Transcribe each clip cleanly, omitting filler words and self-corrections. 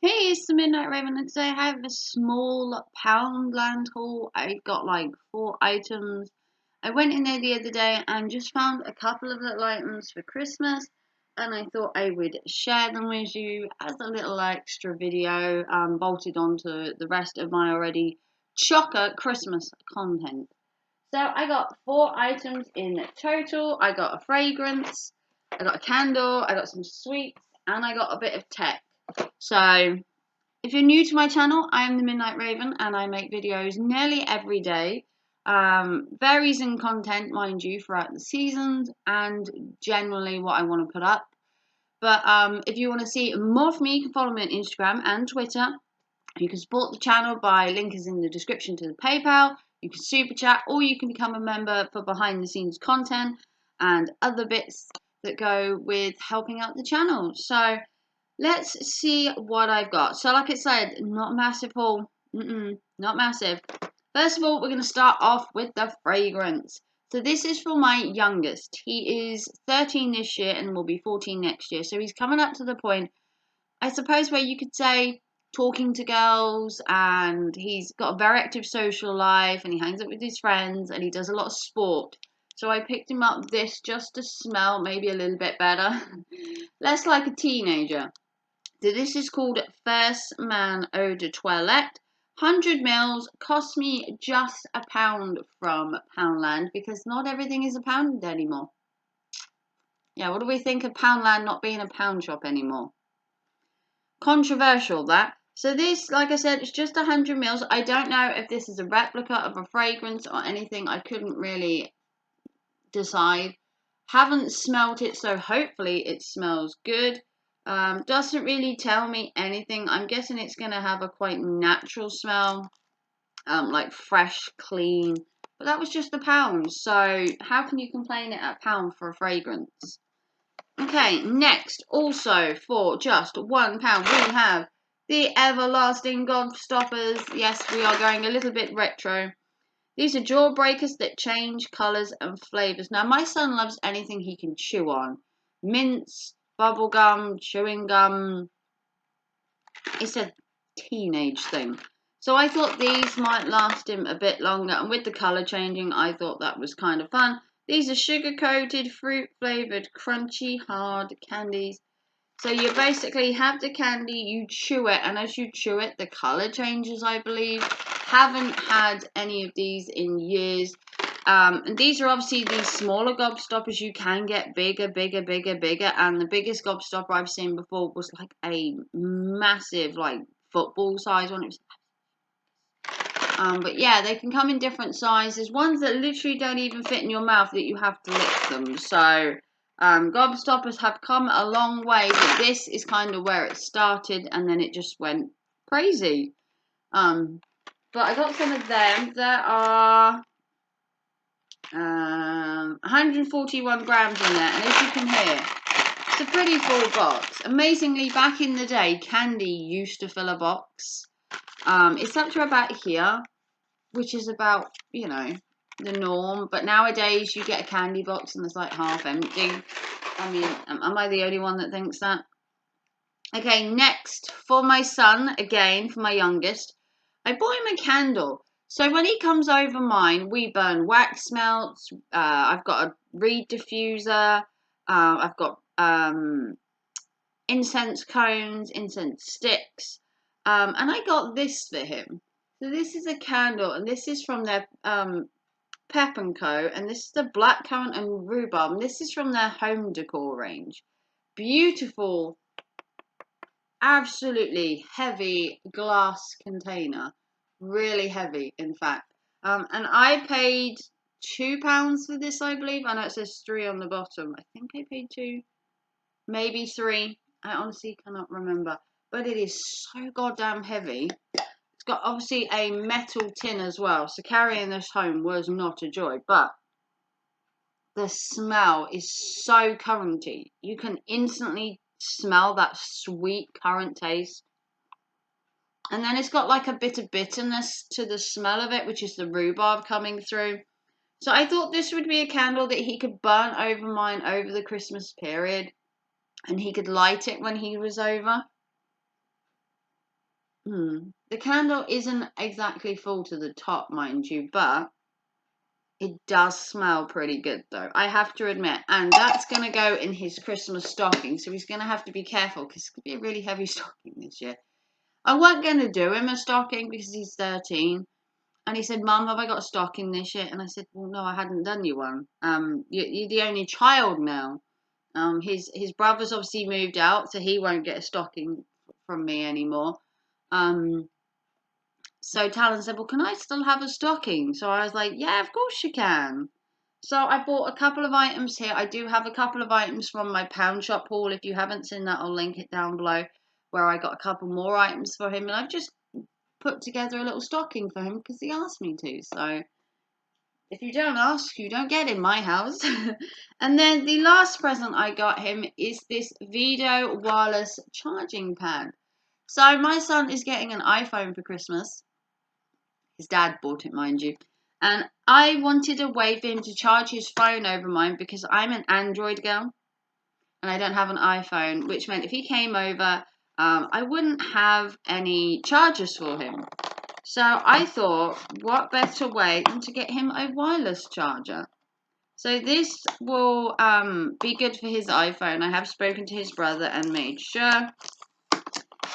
Hey, it's the Midnight Raven, and today I have a small Poundland haul. I got like 4 items. I went in there the other day and just found a couple of little items for Christmas, and I thought I would share them with you as a little extra video, bolted onto the rest of my already chocker Christmas content. So I got 4 items in total. I got a fragrance, I got a candle, I got some sweets, and I got a bit of tech. So, if you're new to my channel, I am the Midnight Raven and I make videos nearly every day. Varies in content, mind you, throughout the seasons and generally what I want to put up. But if you want to see more from me, you can follow me on Instagram and Twitter. You can support the channel by link is in the description to the PayPal. You can super chat or you can become a member for behind the scenes content and other bits that go with helping out the channel. So let's see what I've got. So like I said, not massive haul. Not massive. First of all, we're going to start off with the fragrance. So this is for my youngest. He is 13 this year and will be 14 next year. So he's coming up to the point, I suppose, where you could say talking to girls, and he's got a very active social life and he hangs out with his friends and he does a lot of sport. So I picked him up this just to smell maybe a little bit better. Less like a teenager. So this is called First Man Eau de Toilette. 100 mils, cost me just £1 from Poundland because not everything is a pound anymore. Yeah, what do we think of Poundland not being a pound shop anymore? Controversial, that. So this, like I said, is just 100 mils. I don't know if this is a replica of a fragrance or anything. I couldn't really decide. Haven't smelt it, so hopefully it smells good. Doesn't really tell me anything. I'm guessing it's going to have a quite natural smell, like fresh, clean. But that was just £1, so how can you complain at £1 for a fragrance? Okay, next, also for just £1, we have the Everlasting Gobstoppers. Yes, we are going a little bit retro. These are jawbreakers that change colours and flavours. Now, my son loves anything he can chew on. Mints, bubble gum, chewing gum. It's a teenage thing. So I thought these might last him a bit longer. And with the colour changing, I thought that was kind of fun. These are sugar-coated, fruit-flavoured, crunchy, hard candies. So you basically have the candy, you chew it, and as you chew it, the colour changes, I believe. Haven't had any of these in years. And these are obviously these smaller gobstoppers. You can get bigger, and the biggest gobstopper I've seen before was like a massive, like, football size one. It was but yeah, they can come in different sizes. Ones that literally don't even fit in your mouth that you have to lick them. So gobstoppers have come a long way, but this is kind of where it started, and then it just went crazy. But I got some of them. There are 141 grams in there, and as you can hear, it's a pretty full box. Amazingly, back in the day, candy used to fill a box. It's up to about here, which is about, you know, the norm. But nowadays, you get a candy box and it's like half empty. I mean, am I the only one that thinks that? Okay, next, for my son, again, for my youngest, I bought him a candle. So when he comes over mine, we burn wax melts. I've got a reed diffuser. I've got incense cones, incense sticks. And I got this for him. So this is a candle, and this is from their Pep & Co. And this is the blackcurrant and rhubarb. And this is from their home decor range. Beautiful, absolutely heavy glass container. Really heavy, in fact. And I paid £2 for this, I believe. I know it says 3 on the bottom. I think I paid 2, maybe 3. I honestly cannot remember. But it is so goddamn heavy. It's got obviously a metal tin as well. So carrying this home was not a joy. But the smell is so curranty. You can instantly smell that sweet currant taste. And then it's got like a bit of bitterness to the smell of it, which is the rhubarb coming through. So I thought this would be a candle that he could burn over mine over the Christmas period. And he could light it when he was over. The candle isn't exactly full to the top, mind you, but it does smell pretty good, though, I have to admit. And that's going to go in his Christmas stocking, so he's going to have to be careful because it's going to be a really heavy stocking this year. I wasn't going to do him a stocking because he's 13. And he said, Mum, have I got a stocking this year? And I said, well, no, I hadn't done you one. You're the only child now. His brother's obviously moved out, so he won't get a stocking from me anymore. So Talon said, well, can I still have a stocking? So I was like, yeah, of course you can. So I bought a couple of items here. I do have a couple of items from my pound shop haul. If you haven't seen that, I'll link it down below, where I got a couple more items for him. And I've just put together a little stocking for him because he asked me to. So if you don't ask, you don't get in my house. And then the last present I got him is this Vido wireless charging pad. So my son is getting an iPhone for Christmas. His dad bought it, mind you. And I wanted a way for him to charge his phone over mine because I'm an Android girl and I don't have an iPhone, which meant if he came over, I wouldn't have any chargers for him. So I thought, what better way than to get him a wireless charger? So this will be good for his iPhone. I have spoken to his brother and made sure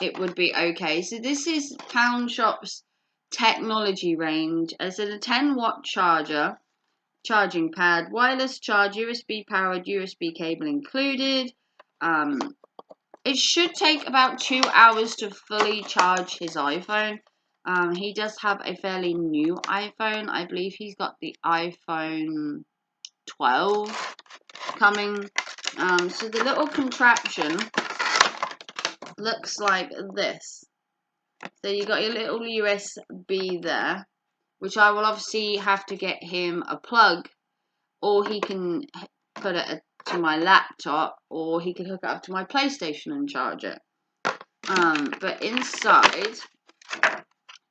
it would be okay. So this is Pound Shop's technology range. As a 10-watt charging pad, wireless charge, USB powered, USB cable included. It should take about 2 hours to fully charge his iPhone. He does have a fairly new iPhone. I believe he's got the iPhone 12 coming. So the little contraption looks like this. So you got your little USB there, which I will obviously have to get him a plug, or he can put it to my laptop, or he can hook it up to my PlayStation and charge it. But inside,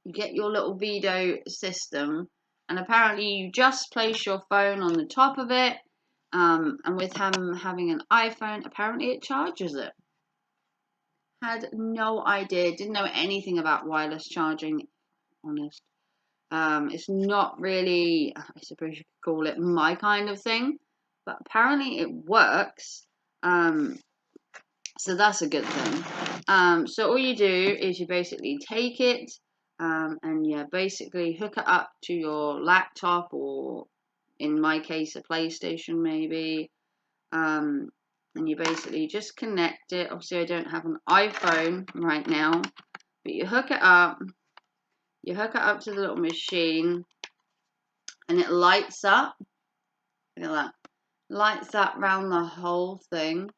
you get your little Vido system, and apparently you just place your phone on the top of it, and with him having an iPhone, apparently it charges it. Had no idea, didn't know anything about wireless charging, honest. It's not really, I suppose you could call it my kind of thing, but apparently it works. So that's a good thing. So all you do is you basically take it, and you basically hook it up to your laptop, or in my case, a PlayStation maybe. And you basically just connect it. Obviously, I don't have an iPhone right now, but you hook it up. You hook it up to the little machine, and it lights up. Look at that. Lights up round the whole thing.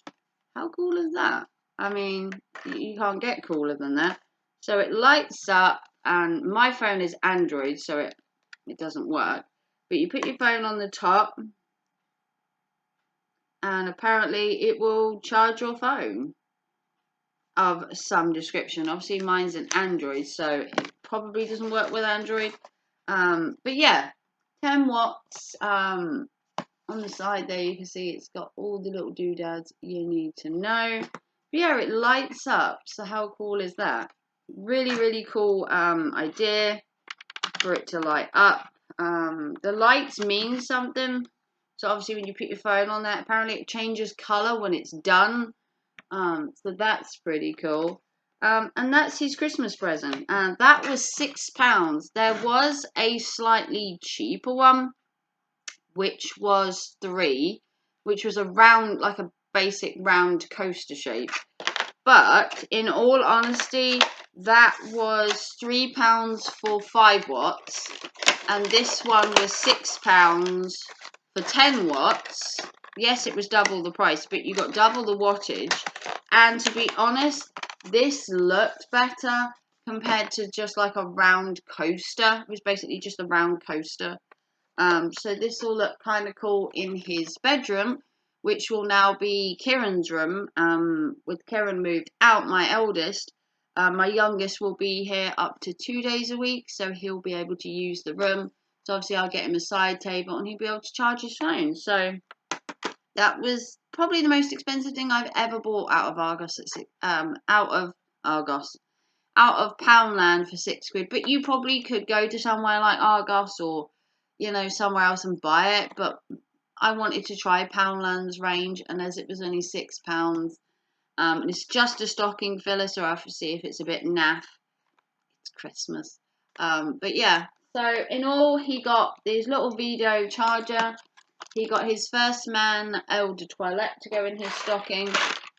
How cool is that? I mean, you can't get cooler than that. So it lights up, and my phone is Android, so it doesn't work. But you put your phone on the top, and apparently it will charge your phone of some description. Obviously, mine's an Android, so it probably doesn't work with Android. But yeah, 10 watts. On the side there, you can see it's got all the little doodads you need to know. But yeah, it lights up. So how cool is that? Really, really cool idea for it to light up. The lights mean something. So obviously when you put your phone on that, apparently it changes color when it's done. So that's pretty cool. And that's his Christmas present. And that was £6. There was a slightly cheaper one, which was £3, which was a round, like a basic round coaster shape. But in all honesty, that was £3 for 5 watts, and this one was £6 for 10 watts. Yes, it was double the price, but you got double the wattage. And to be honest, this looked better compared to just like a round coaster. It was basically just a round coaster. So this will look kind of cool in his bedroom, which will now be Kieran's room. With Kieran moved out, my eldest, my youngest will be here up to 2 days a week, so he'll be able to use the room. So obviously I'll get him a side table and he'll be able to charge his phone. So that was probably the most expensive thing I've ever bought out of Argos. out of Poundland for £6. But you probably could go to somewhere like Argos or, you know, somewhere else and buy it. But I wanted to try Poundland's range, and as it was only £6, and it's just a stocking filler, so I have to see if it's a bit naff. It's Christmas. But yeah, so in all, he got this little video charger. He got his first man eau de toilette to go in his stocking.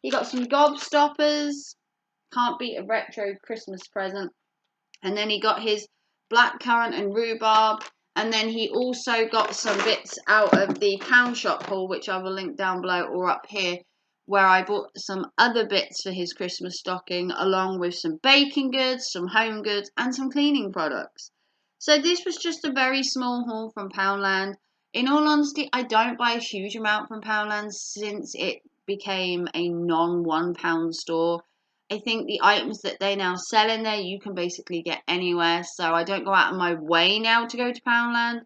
He got some gobstoppers. Can't beat a retro Christmas present. And then he got his blackcurrant and rhubarb. And then he also got some bits out of the Pound Shop haul, which I will link down below or up here, where I bought some other bits for his Christmas stocking, along with some baking goods, some home goods, and some cleaning products. So this was just a very small haul from Poundland. In all honesty, I don't buy a huge amount from Poundland since it became a non-£1 store. I think the items that they now sell in there, you can basically get anywhere. So I don't go out of my way now to go to Poundland.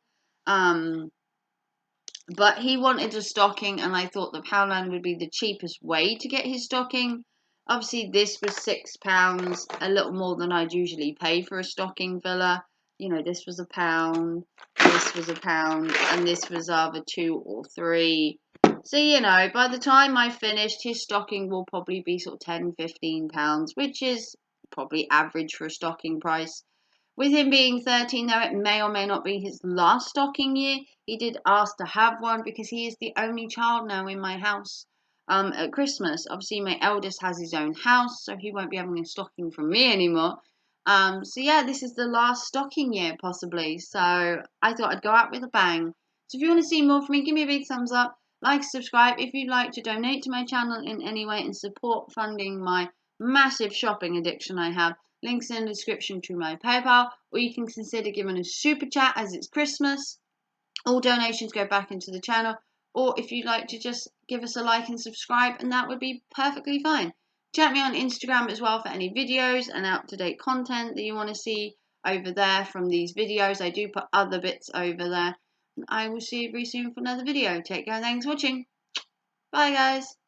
But he wanted a stocking, and I thought the Poundland would be the cheapest way to get his stocking. Obviously, this was £6, a little more than I'd usually pay for a stocking filler. You know, this was £1, this was £1, and this was either 2 or 3. So, you know, by the time I finished, his stocking will probably be sort of £10–15, which is probably average for a stocking price. With him being 13, though, it may or may not be his last stocking year. He did ask to have one because he is the only child now in my house at Christmas. Obviously, my eldest has his own house, so he won't be having a stocking from me anymore. So yeah, this is the last stocking year, possibly. So I thought I'd go out with a bang. So if you want to see more from me, give me a big thumbs up. Like, subscribe if you'd like to donate to my channel in any way and support funding my massive shopping addiction I have. Links in the description to my PayPal, or you can consider giving a super chat as it's Christmas. All donations go back into the channel, or if you'd like to just give us a like and subscribe, and that would be perfectly fine. Chat me on Instagram as well for any videos and up-to-date content that you want to see over there from these videos. I do put other bits over there. I will see you very soon for another video. Take care and thanks for watching. Bye guys.